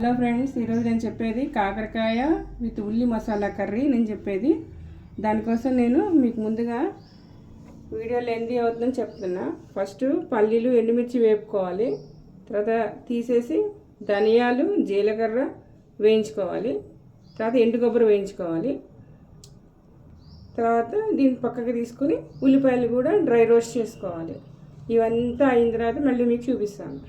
Hello friends, ఈరోజు నేను చెప్పేది కాకరకాయ విత్ ఉల్లి మసాలా కర్రీ. నేను చెప్పేది దానికోసం నేను మీకు ముందుగా వీడియో లెంతీ అవుతుందని చెప్తున్నా. ఫస్ట్ పల్లీలు ఎండుమిర్చి వేపుకోవాలి. తర్వాత తీసేసి ధనియాలు జీలకర్ర వేయించుకోవాలి. తర్వాత ఎండు కొబ్బరి వేయించుకోవాలి. తర్వాత దీన్ని పక్కకి తీసుకొని ఉల్లిపాయలు కూడా డ్రై రోస్ట్ చేసుకోవాలి. ఇవంతా అయిన తర్వాత మళ్ళీ మీకు చూపిస్తాను.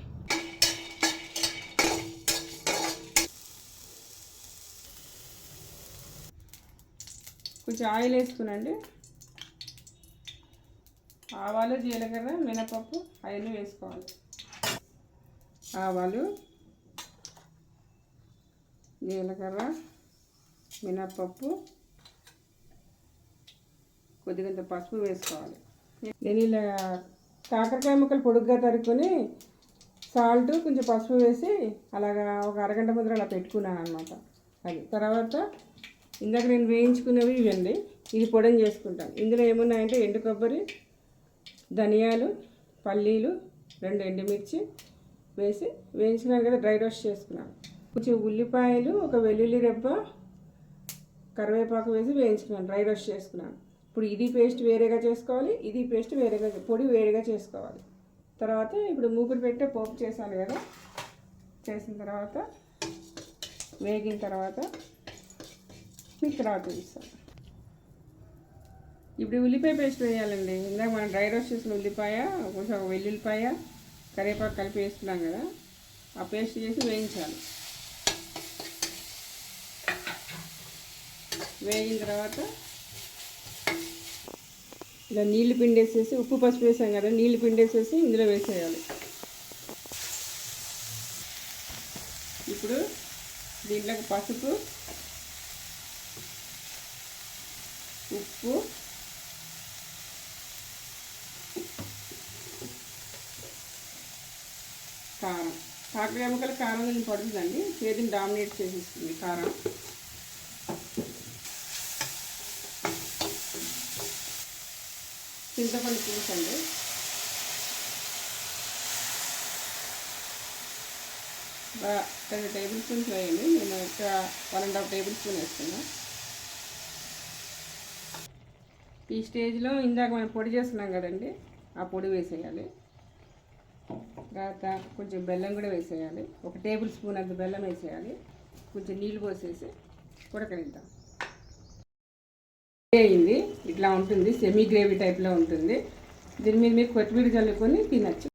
కొంచెం ఆయిల్ వేసుకునండి. ఆవాలు జీలకర్ర మినపప్పు అవన్నీ వేసుకోవాలి. ఆవాలు జీలకర్ర మినపప్పు కొద్దిగంత పసుపు వేసుకోవాలి. నేను ఇలా కాకరకాయ ముక్కలు పొడుగ్గా తరుక్కొని సాల్ట్ కొంచెం పసుపు వేసి అలాగా ఒక అరగంట ముందర అలా పెట్టుకున్నాను అనమాట. అది తర్వాత ఇందాక నేను వేయించుకున్నవి ఇవ్వండి. ఇది పొడిని చేసుకుంటాను. ఇందులో ఏమున్నాయంటే ఎండు కొబ్బరి, ధనియాలు, పల్లీలు, 2 ఎండుమిర్చి వేసి వేయించుకున్నాను కదా, డ్రై రోస్ట్ చేసుకున్నాను. కొంచెం ఉల్లిపాయలు, ఒక వెల్లుల్లి రెబ్బ, కరివేపాకు వేసి వేయించుకున్నాను, డ్రై రోస్ట్ చేసుకున్నాను. ఇప్పుడు ఇది పేస్ట్ వేరేగా చేసుకోవాలి, ఇది పేస్ట్ వేరేగా పొడి వేరేగా చేసుకోవాలి. తర్వాత ఇప్పుడు మూకుడు పెట్టే పోపు చేశాను కదా, చేసిన తర్వాత వేగిన తర్వాత మీకు తర్వాత చూపిస్తాను. ఇప్పుడు ఉల్లిపాయ పేస్ట్ వేయాలండి. ఇందాక మనం డ్రై రోస్ట్ చేసిన ఉల్లిపాయ, కొంచెం వెల్లుల్లిపాయ, కరివేపాకు కలిపి వేస్తున్నాం కదా, ఆ పేస్ట్ చేసి వేయించాలి. వేగిన తర్వాత ఇలా నీళ్లు పిండేసేసి, ఉప్పు పసుపు వేసాం కదా, నీళ్లు పిండేసేసి ఇందులో వేసేయాలి. ఇప్పుడు దీంట్లోకి పసుపు, ఉప్పు, కారం. కాకరకాయ ముక్కలు కారం కొంచెం పడుతుందండి, చేతిని డామినేట్ చేసేస్తుంది కారం. చింతపండు పులుసు అండి. ఒక 2 టేబుల్ స్పూన్స్ వేయండి. నేను ఒక 1.5 టేబుల్ స్పూన్ వేస్తున్నా. ఈ స్టేజ్లో ఇందాక మనం పొడి చేస్తున్నాం కదండి, ఆ పొడి వేసేయాలి. తర్వాత కొంచెం బెల్లం కూడా వేసేయాలి. 1 టేబుల్ స్పూన్ అంత బెల్లం వేసేయాలి. కొంచెం నీళ్ళు పోసేసి ఉడకనిద్దాం. అయింది, ఇట్లా ఉంటుంది, సెమీ గ్రేవీ టైప్లో ఉంటుంది. దీని మీద మీరు కొత్తిమీర చల్లుకొని తినచ్చు.